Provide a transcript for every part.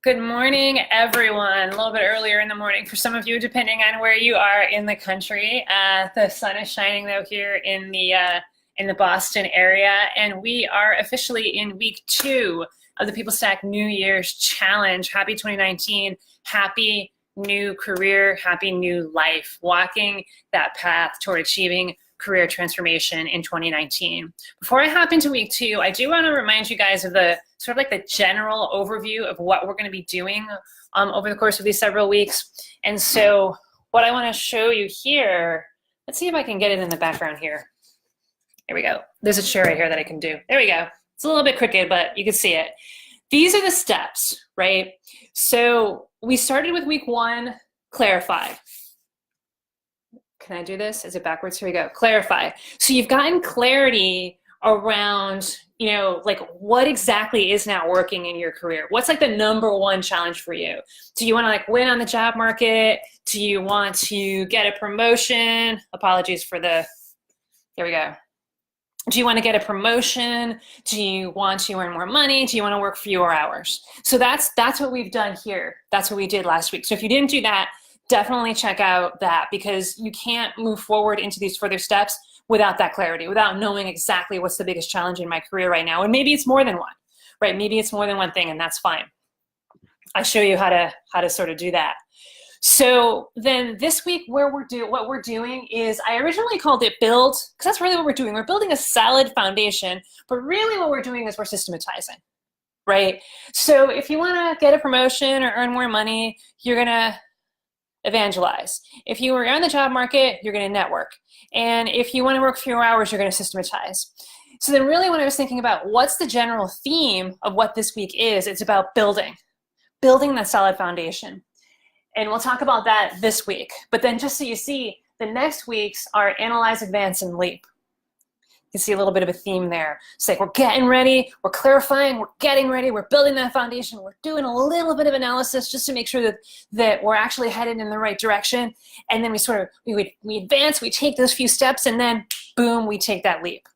Good morning, everyone. A little bit earlier in the morning for some of you, depending on where you are in the country. The sun is shining though here in the Boston area, and we are officially in week 2 of the People Stack New Year's Challenge. Happy 2019, happy new career, happy new life, walking that path toward achieving career transformation in 2019. Before I hop into week 2, I do want to remind you guys of the sort of like the general overview of what we're going to be doing over the course of these several weeks. And so what I want to show you here, let's see if I can get it in the background here. Here we go. There's a chair right here that I can do. There we go. It's a little bit crooked, but you can see it. These are the steps, right? So we started with week 1, clarify. Can I do this? Is it backwards? Here we go. Clarify. So you've gotten clarity around, like what exactly is not working in your career? What's like the #1 challenge for you? Do you want to like win on the job market? Do you want to get a promotion? Apologies for the, there we go. Do you want to get a promotion? Do you want to earn more money? Do you want to work fewer hours? So that's what we've done here. That's what we did last week. So if you didn't do that, definitely check out that, because you can't move forward into these further steps without that clarity, without knowing exactly what's the biggest challenge in my career right now. And maybe it's more than one, right? Maybe it's more than one thing, and that's fine. I'll show you how to sort of do that. So then this week what we're doing is, I originally called it build, because that's really what we're doing. We're building a solid foundation, but really what we're doing is we're systematizing, right? So if you want to get a promotion or earn more money, you're going to evangelize. If you are on the job market, you're going to network. And if you want to work fewer hours, you're going to systematize. So then really when I was thinking about what's the general theme of what this week is, it's about building that solid foundation. And we'll talk about that this week. But then just so you see, the next weeks are analyze, advance, and leap. You can see a little bit of a theme there. It's like we're getting ready, we're clarifying, we're getting ready, we're building that foundation, we're doing a little bit of analysis just to make sure that we're actually headed in the right direction. And then we advance, we take those few steps, and then boom, we take that leap.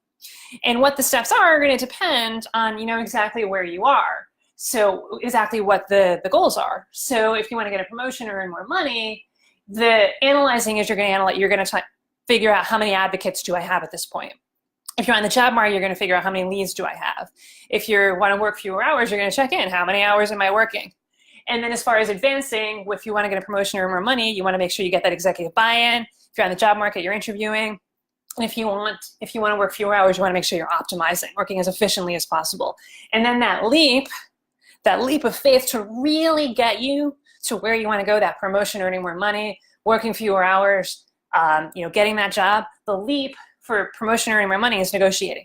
And what the steps are going to depend on, exactly where you are. So exactly what the goals are. So if you want to get a promotion or earn more money, the analyzing is you're going to figure out how many advocates do I have at this point. If you're on the job market, you're going to figure out how many leads do I have. If you want to work fewer hours, you're going to check in. How many hours am I working? And then as far as advancing, if you want to get a promotion or more money, you want to make sure you get that executive buy-in. If you're on the job market, you're interviewing. And if you want to work fewer hours, you want to make sure you're optimizing, working as efficiently as possible. And then that leap of faith to really get you to where you want to go, that promotion, earning more money, working fewer hours, getting that job, the leap for promotion, earning more money is negotiating.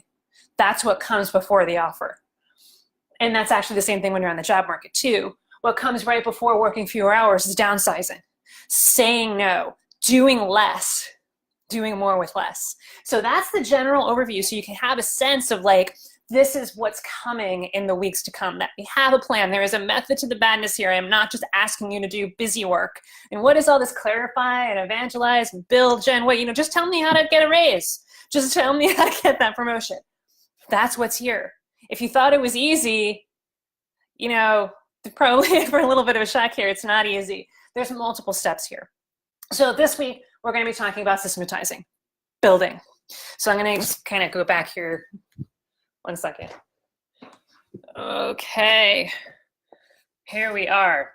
That's what comes before the offer. And that's actually the same thing when you're on the job market too. What comes right before working fewer hours is downsizing, saying no, doing less, doing more with less. So that's the general overview, so you can have a sense of like, this is what's coming in the weeks to come, that we have a plan. There is a method to the madness here. I am not just asking you to do busy work. And what is all this clarify and evangelize and build, Jen? What, just tell me how to get a raise. Just tell me how to get that promotion. That's what's here. If you thought it was easy, probably for a little bit of a shock here, it's not easy. There's multiple steps here. So this week, we're going to be talking about systematizing, building. So I'm going to just kind of go back here. 1 second. Okay, here we are.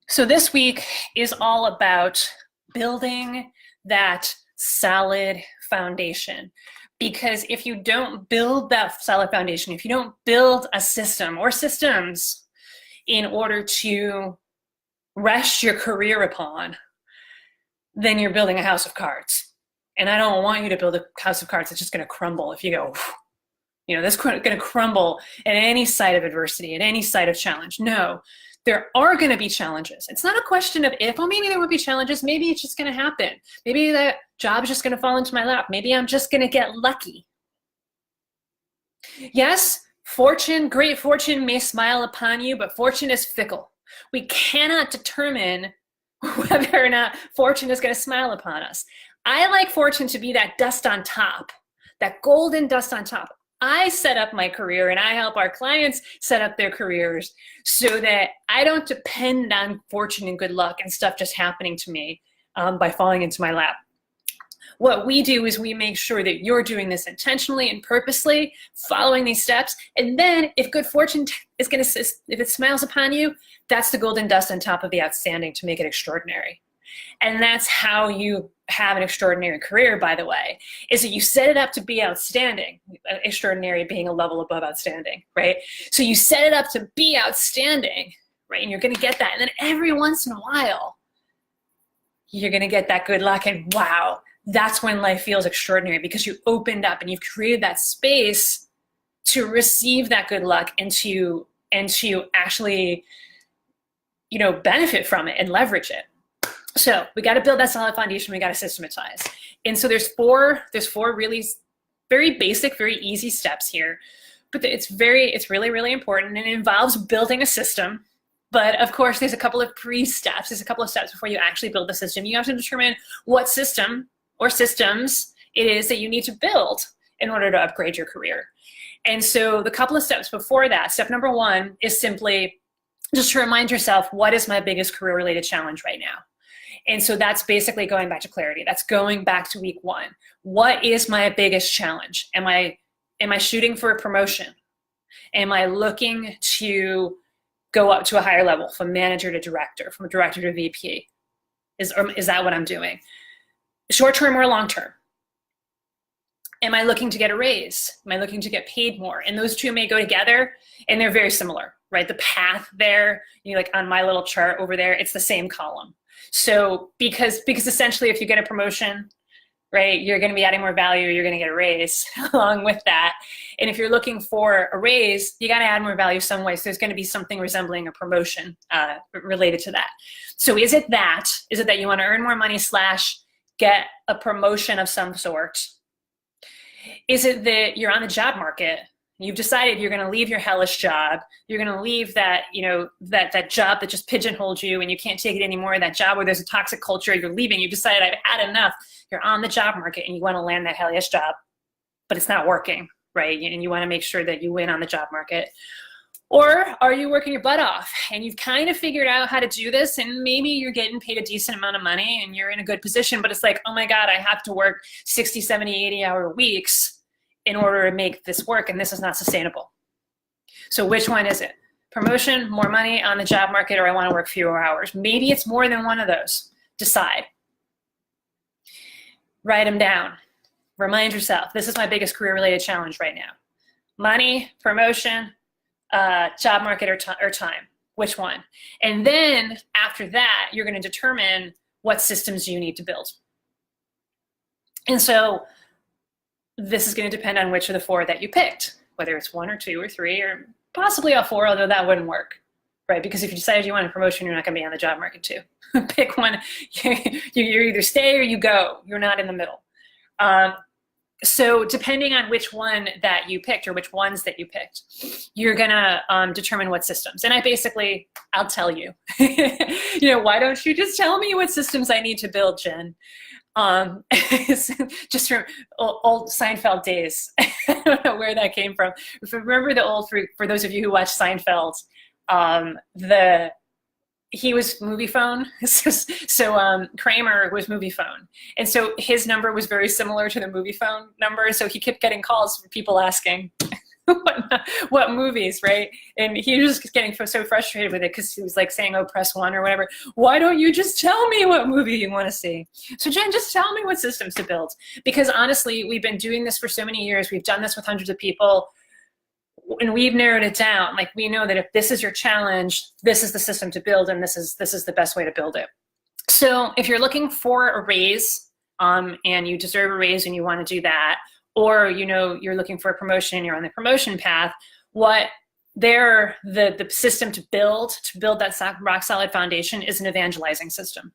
So this week is all about building that solid foundation. Because if you don't build that solid foundation, if you don't build a system or systems in order to rest your career upon, then you're building a house of cards. And I don't want you to build a house of cards that's just going to crumble if you go, this is going to crumble at any side of adversity, at any side of challenge. No, there are going to be challenges. It's not a question of if, maybe there will be challenges. Maybe it's just going to happen. Maybe that job is just going to fall into my lap. Maybe I'm just going to get lucky. Yes, great fortune may smile upon you, but fortune is fickle. We cannot determine whether or not fortune is going to smile upon us. I like fortune to be that dust on top, that golden dust on top. I set up my career and I help our clients set up their careers so that I don't depend on fortune and good luck and stuff just happening to me by falling into my lap. What we do is we make sure that you're doing this intentionally and purposely, following these steps. And then if good fortune is going to, if it smiles upon you, that's the golden dust on top of the outstanding to make it extraordinary. And that's how you have an extraordinary career, by the way, is that you set it up to be outstanding, extraordinary being a level above outstanding, right? So you set it up to be outstanding, right? And you're going to get that. And then every once in a while, you're going to get that good luck. And wow, that's when life feels extraordinary, because you opened up and you've created that space to receive that good luck and to actually, you know, benefit from it and leverage it. So we got to build that solid foundation. We got to systematize. And so there's four really very basic, very easy steps here, but it's really, really important, and it involves building a system. But of course, there's a couple of pre-steps. There's a couple of steps before you actually build the system. You have to determine what system or systems it is that you need to build in order to upgrade your career. And so the couple of steps before that, step number one is simply just to remind yourself, what is my biggest career-related challenge right now? And so that's basically going back to clarity. That's going back to week one. What is my biggest challenge? Am I shooting for a promotion? Am I looking to go up to a higher level, from manager to director, from director to VP? Is that what I'm doing? Short term or long term? Am I looking to get a raise? Am I looking to get paid more? And those two may go together, and they're very similar, right? The path there, you know, like on my little chart over there, it's the same column. So because essentially if you get a promotion, right, you're going to be adding more value, you're going to get a raise along with that. And if you're looking for a raise, you got to add more value some way. So there's going to be something resembling a promotion related to that. So is it that you want to earn more money / get a promotion of some sort? Is it that you're on the job market? You've decided you're going to leave your hellish job. You're going to leave that, you know, that job that just pigeonholed you and you can't take it anymore. That job where there's a toxic culture. You're leaving. You decided I've had enough. You're on the job market and you want to land that hellish job, but it's not working, right? And you want to make sure that you win on the job market. Or are you working your butt off and you've kind of figured out how to do this, and maybe you're getting paid a decent amount of money and you're in a good position, but it's like, oh my God, I have to work 60, 70, 80-hour weeks in order to make this work, and this is not sustainable. So which one is it? Promotion, more money on the job market, or I want to work fewer hours? Maybe it's more than one of those. Decide. Write them down. Remind yourself, this is my biggest career-related challenge right now. Money, promotion, job market, or time. Which one? And then after that, you're going to determine what systems you need to build. And so this is going to depend on which of the four that you picked, whether it's one or two or three or possibly all four, although that wouldn't work, right? Because if you decided you want a promotion, you're not going to be on the job market too. Pick one. You either stay or you go. You're not in the middle. So depending on which one that you picked or which ones that you picked, you're going to determine what systems. And I'll tell you, you know, why don't you just tell me what systems I need to build, Jen? Just from old Seinfeld days. I don't know where that came from. If you remember the old, for those of you who watch Seinfeld, he was movie phone. So Kramer was movie phone. And so his number was very similar to the movie phone number. So he kept getting calls from people asking what movies, right? And he was just getting so frustrated with it because he was like saying, oh, press one or whatever. Why don't you just tell me what movie you want to see? So Jen, just tell me what systems to build. Because honestly, we've been doing this for so many years. We've done this with hundreds of people. And we've narrowed it down. Like, we know that if this is your challenge, this is the system to build, and this is the best way to build it. So if you're looking for a raise, and you deserve a raise and you want to do that, or you know you're looking for a promotion and you're on the promotion path, the system to build that rock solid foundation is an evangelizing system.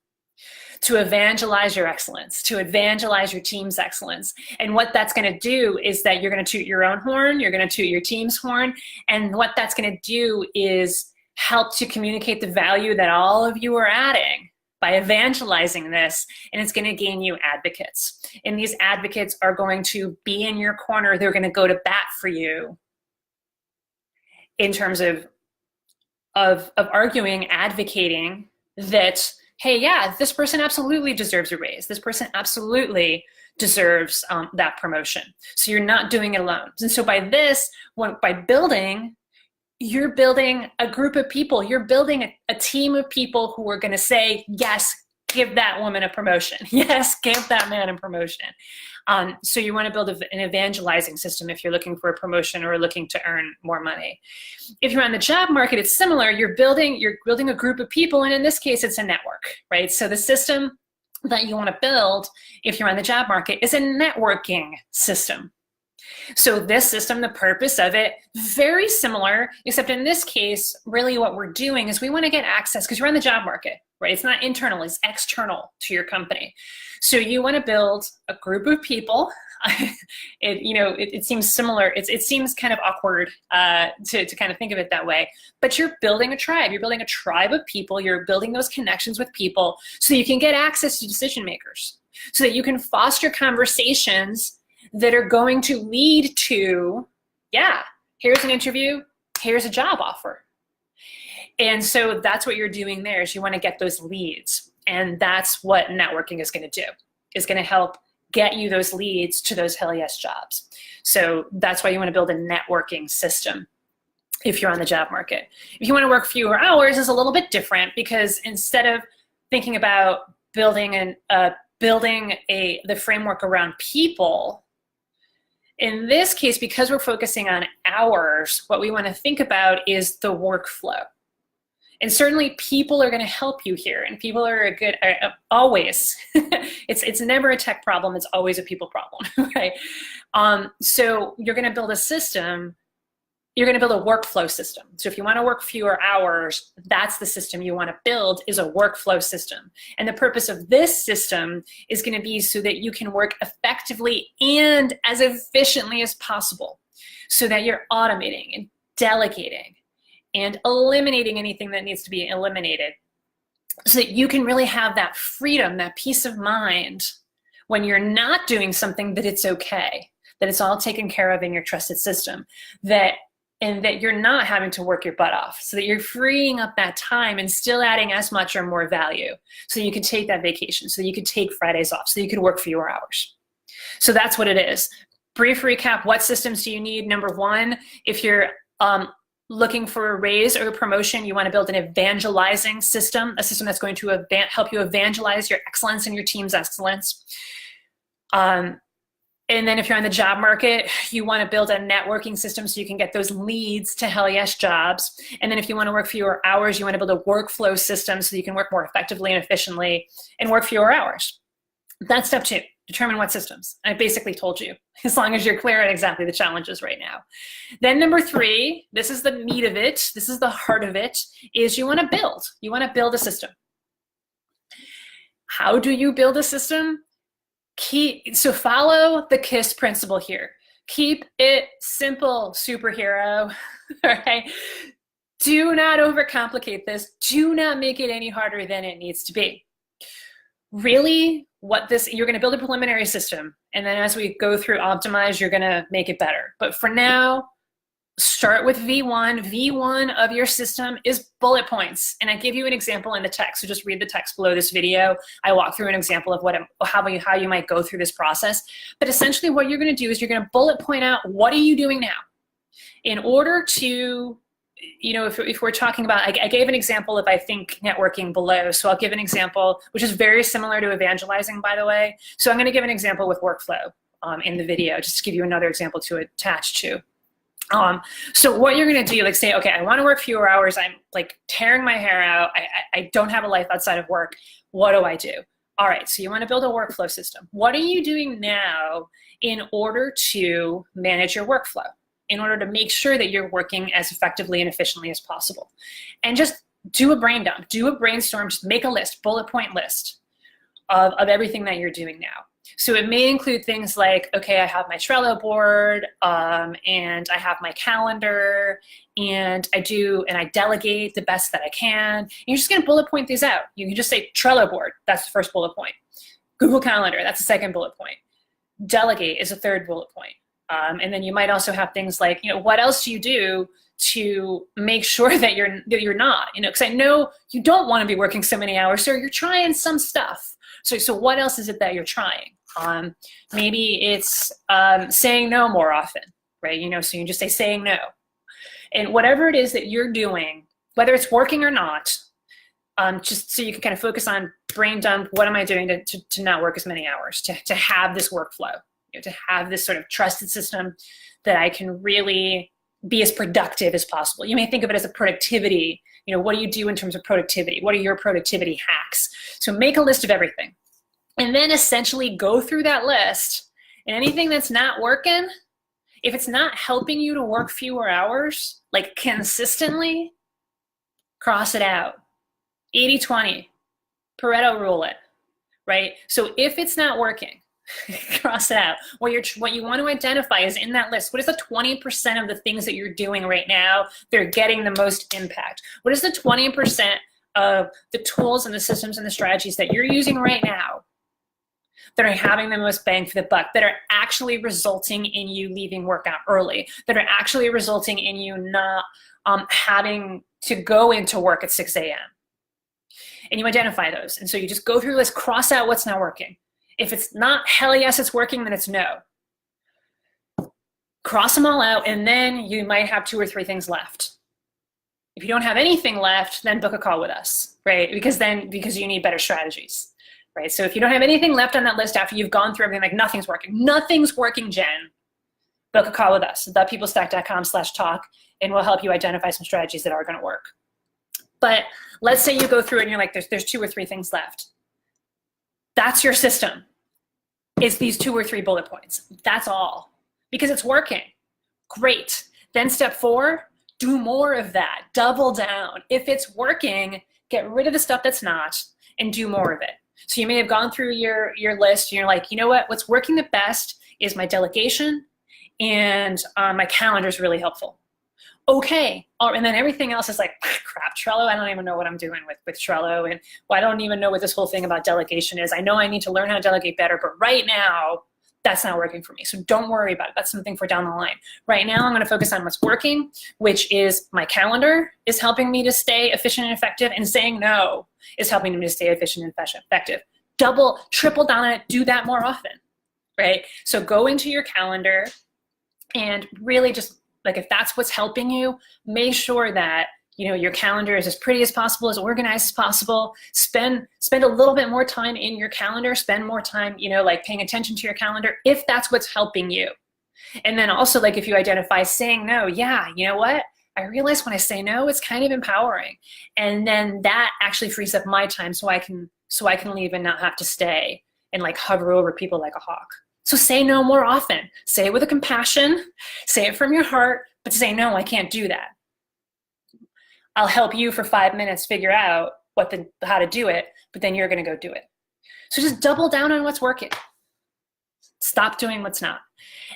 To evangelize your excellence, to evangelize your team's excellence. And what that's going to do is that you're going to toot your own horn, you're going to toot your team's horn, and what that's going to do is help to communicate the value that all of you are adding by evangelizing this, and it's going to gain you advocates. And these advocates are going to be in your corner. They're going to go to bat for you in terms of arguing, advocating that, hey, yeah, this person absolutely deserves a raise. This person absolutely deserves that promotion. So you're not doing it alone. And so by this, by building, you're building a group of people. You're building a team of people who are going to say, yes, give that woman a promotion. Yes, give that man a promotion. So you want to build an evangelizing system if you're looking for a promotion or looking to earn more money. If you're on the job market, it's similar. You're building a group of people, and in this case, it's a network, right? So the system that you want to build if you're on the job market is a networking system. So this system, the purpose of it, very similar, except in this case, really what we're doing is we want to get access, because you're on the job market, right? It's not internal, it's external to your company. So you want to build a group of people. It seems similar. It seems kind of awkward to kind of think of it that way, but you're building a tribe. You're building a tribe of people. You're building those connections with people so you can get access to decision makers, so that you can foster conversations that are going to lead to, yeah, here's an interview, here's a job offer. And so that's what you're doing there, is you want to get those leads. And that's what networking is going to do, is going to help get you those leads to those hell yes jobs. So that's why you want to build a networking system if you're on the job market. If you want to work fewer hours, is a little bit different, because instead of thinking about building the framework around people, in this case, because we're focusing on hours, what we want to think about is the workflow. And certainly people are going to help you here, and people are always, it's never a tech problem, it's always a people problem, right? So you're going to build a system, you're going to build a workflow system. So if you want to work fewer hours, that's the system you want to build, is a workflow system. And the purpose of this system is going to be so that you can work effectively and as efficiently as possible, so that you're automating and delegating and eliminating anything that needs to be eliminated, so that you can really have that freedom, that peace of mind when you're not doing something, that it's okay, that it's all taken care of in your trusted system, and that you're not having to work your butt off, so that you're freeing up that time and still adding as much or more value, so you can take that vacation, so you can take Fridays off, so you can work fewer hours. So that's what it is. Brief recap, what systems do you need? Number one, if you're looking for a raise or a promotion, you want to build an evangelizing system, a system that's going to help you evangelize your excellence and your team's excellence. And then if you're on the job market, you want to build a networking system so you can get those leads to hell yes jobs. And then if you want to work fewer hours, you want to build a workflow system so you can work more effectively and efficiently and work fewer hours. That's step two. Determine what systems. I basically told you, as long as you're clear on exactly the challenges right now. Then number three, this is the meat of it, this is the heart of it, is you want to build. You want to build a system. How do you build a system? So follow the KISS principle here. Keep it simple, superhero. All right? Do not overcomplicate this. Do not make it any harder than it needs to be. Really, you're going to build a preliminary system, and then as we go through optimize, you're going to make it better. But for now, start with V1. V1 of your system is bullet points. And I give you an example in the text. So just read the text below this video. I walk through an example of how you might go through this process. But essentially what you're going to do is you're going to bullet point out, what are you doing now? In order to, if we're talking about, I gave an example of, I think, networking below. So I'll give an example, which is very similar to evangelizing, by the way. So I'm going to give an example with workflow in the video, just to give you another example to attach to. So what you're going to do, say, okay, I want to work fewer hours. I'm tearing my hair out. I don't have a life outside of work. What do I do? All right, so you want to build a workflow system. What are you doing now in order to manage your workflow, in order to make sure that you're working as effectively and efficiently as possible? And just do a brain dump, do a brainstorm, just make a list, bullet point list of everything that you're doing now. So it may include things like, okay, I have my Trello board, and I have my calendar, and I delegate the best that I can. And you're just going to bullet point these out. You can just say Trello board. That's the first bullet point. Google Calendar. That's the second bullet point. Delegate is a third bullet point. And then you might also have things like, what else do you do to make sure that you're not, because I know you don't want to be working so many hours, so you're trying some stuff. So what else is it that you're trying? Maybe it's saying no more often, right? So you just say saying no. And whatever it is that you're doing, whether it's working or not, just so you can kind of focus on brain dump, what am I doing to not work as many hours, to have this workflow, to have this sort of trusted system that I can really be as productive as possible. You may think of it as a productivity, what do you do in terms of productivity? What are your productivity hacks? So make a list of everything. And then essentially go through that list, and anything that's not working, if it's not helping you to work fewer hours, like consistently, cross it out. 80-20, Pareto rule it, right? So if it's not working, cross it out. What you want to identify is in that list, what is the 20% of the things that you're doing right now that are getting the most impact? What is the 20% of the tools and the systems and the strategies that you're using right now that are having the most bang for the buck, that are actually resulting in you leaving work out early, that are actually resulting in you not having to go into work at 6 a.m.? And you identify those. And so you just go through this, cross out what's not working. If it's not, hell yes, it's working, then it's no. Cross them all out, and then you might have 2 or 3 things left. If you don't have anything left, then book a call with us, right? Because you need better strategies, right? So if you don't have anything left on that list after you've gone through everything, like nothing's working, Jen, book a call with us, thepeoplestack.com/talk, and we'll help you identify some strategies that are going to work. But let's say you go through it and you're like, there's 2 or 3 things left. That's your system. It's these 2 or 3 bullet points. That's all. Because it's working. Great. Then step 4, do more of that. Double down. If it's working, get rid of the stuff that's not and do more of it. So you may have gone through your list and you're like, you know what? What's working the best is my delegation, and my calendar is really helpful. Okay, and then everything else is like, crap, Trello, I don't even know what I'm doing with Trello, and I don't even know what this whole thing about delegation is. I know I need to learn how to delegate better, but right now, that's not working for me. So don't worry about it. That's something for down the line. Right now, I'm going to focus on what's working, which is my calendar is helping me to stay efficient and effective, and saying no is helping me to stay efficient and effective. Double, triple down on it, do that more often, right? So go into your calendar and really just, like, if that's what's helping you, make sure that your calendar is as pretty as possible, as organized as possible. Spend a little bit more time in your calendar. Spend more time, like paying attention to your calendar if that's what's helping you. And then also, like, if you identify saying no, yeah, you know what? I realize when I say no, it's kind of empowering, and then that actually frees up my time so I can leave and not have to stay and like hover over people like a hawk. So say no more often. Say it with a compassion, say it from your heart, but say no, I can't do that. I'll help you for 5 minutes figure out how to do it, but then you're going to go do it. So just double down on what's working. Stop doing what's not.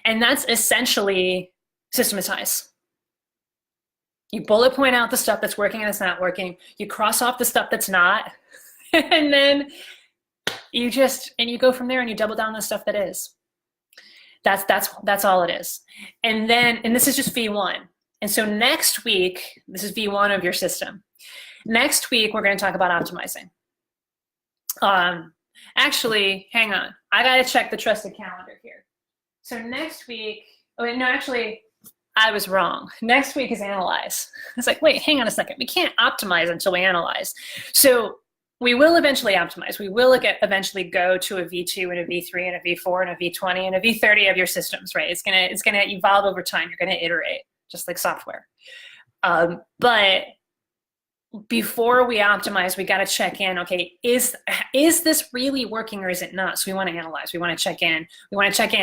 And that's essentially systematize. You bullet point out the stuff that's working and it's not working. You cross off the stuff that's not, and then you go from there and you double down on the stuff that is. That's all it is. And this is just V1. And so next week, this is V1 of your system. Next week, we're going to talk about optimizing. Actually, hang on. I got to check the trusted calendar here. So next week, I was wrong. Next week is analyze. It's like, wait, hang on a second. We can't optimize until we analyze. So we will eventually optimize. We will eventually go to a V2 and a V3 and a V4 and a V20 and a V30 of your systems, right? It's gonna evolve over time. You're gonna iterate, just like software. But before we optimize, we got to check in. Okay, is this really working or is it not? So we want to analyze. We want to check in.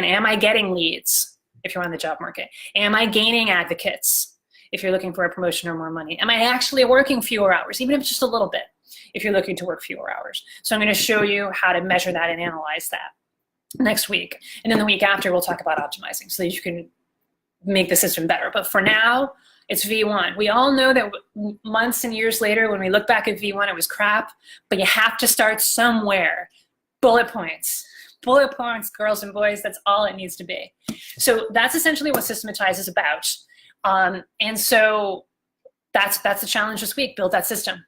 Am I getting leads? If you're on the job market, am I gaining advocates? If you're looking for a promotion or more money, am I actually working fewer hours, even if it's just a little bit? If you're looking to work fewer hours. So I'm going to show you how to measure that and analyze that. next week. And then the week after, we'll talk about optimizing so that you can make the system better. But for now, it's V1. We all know that months and years later, when we look back at V1, it was crap, but you have to start somewhere. Bullet points. Bullet points, girls and boys, that's all it needs to be. So that's essentially what Systematize is about. And so that's the challenge this week. Build that system.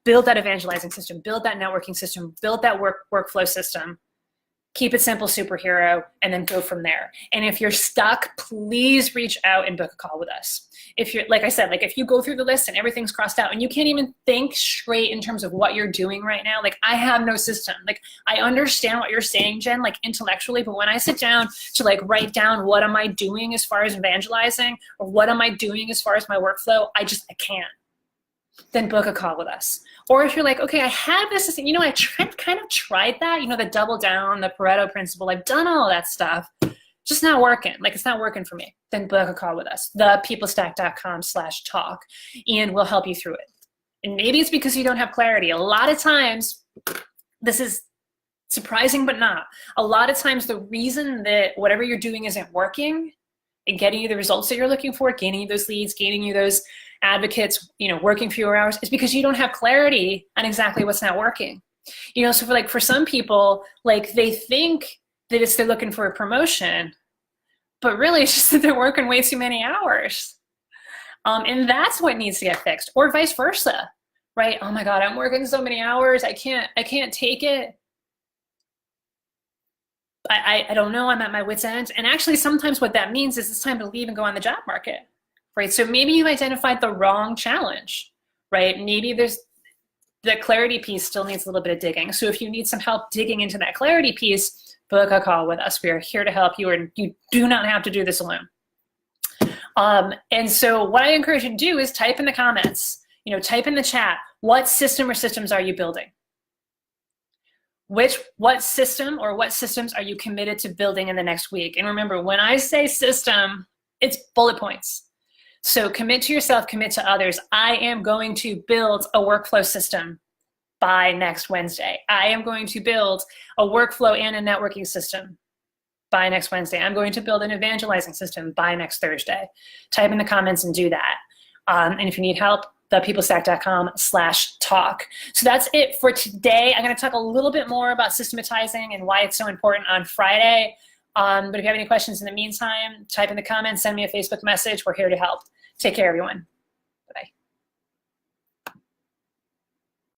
Build that evangelizing system. Build that networking system. Build that workflow system. Keep it simple, superhero, and then go from there. And if you're stuck, please reach out and book a call with us. If you're, like I said, like if you go through the list and everything's crossed out and you can't even think straight in terms of what you're doing right now, like I have no system. Like I understand what you're saying, Jen, like intellectually, but when I sit down to like write down what am I doing as far as evangelizing or what am I doing as far as my workflow, I can't. Then book a call with us. Or if you're like, okay, I have this, you know, I kind of tried that, you know, the double down, the Pareto principle, I've done all that stuff, just not working. Like it's not working for me. Then book a call with us, thepeoplestack.com/talk, and we'll help you through it. And maybe it's because you don't have clarity. A lot of times, this is surprising, but not. A lot of times the reason that whatever you're doing isn't working and getting you the results that you're looking for, gaining you those leads, gaining you those advocates, you know, working fewer hours, is because you don't have clarity on exactly what's not working. You know, so for some people, like they think that they're looking for a promotion, but really it's just that they're working way too many hours. And that's what needs to get fixed, or vice versa, right? Oh my God, I'm working so many hours. I can't take it. I don't know, I'm at my wit's end. And actually sometimes what that means is it's time to leave and go on the job market. Right, so maybe you've identified the wrong challenge, right? Maybe there's the clarity piece still needs a little bit of digging. So if you need some help digging into that clarity piece, book a call with us. We are here to help you, and you do not have to do this alone. And so what I encourage you to do is type in the comments, you know, type in the chat, what system or systems are you building? What system or what systems are you committed to building in the next week? And remember, when I say system, it's bullet points. So commit to yourself, commit to others. I am going to build a workflow system by next Wednesday. I am going to build a workflow and a networking system by next Wednesday. I'm going to build an evangelizing system by next Thursday. Type in the comments and do that. And if you need help, thepeoplestack.com/talk. So that's it for today. I'm going to talk a little bit more about systematizing and why it's so important on Friday. But if you have any questions in the meantime, type in the comments, send me a Facebook message. We're here to help. Take care, everyone.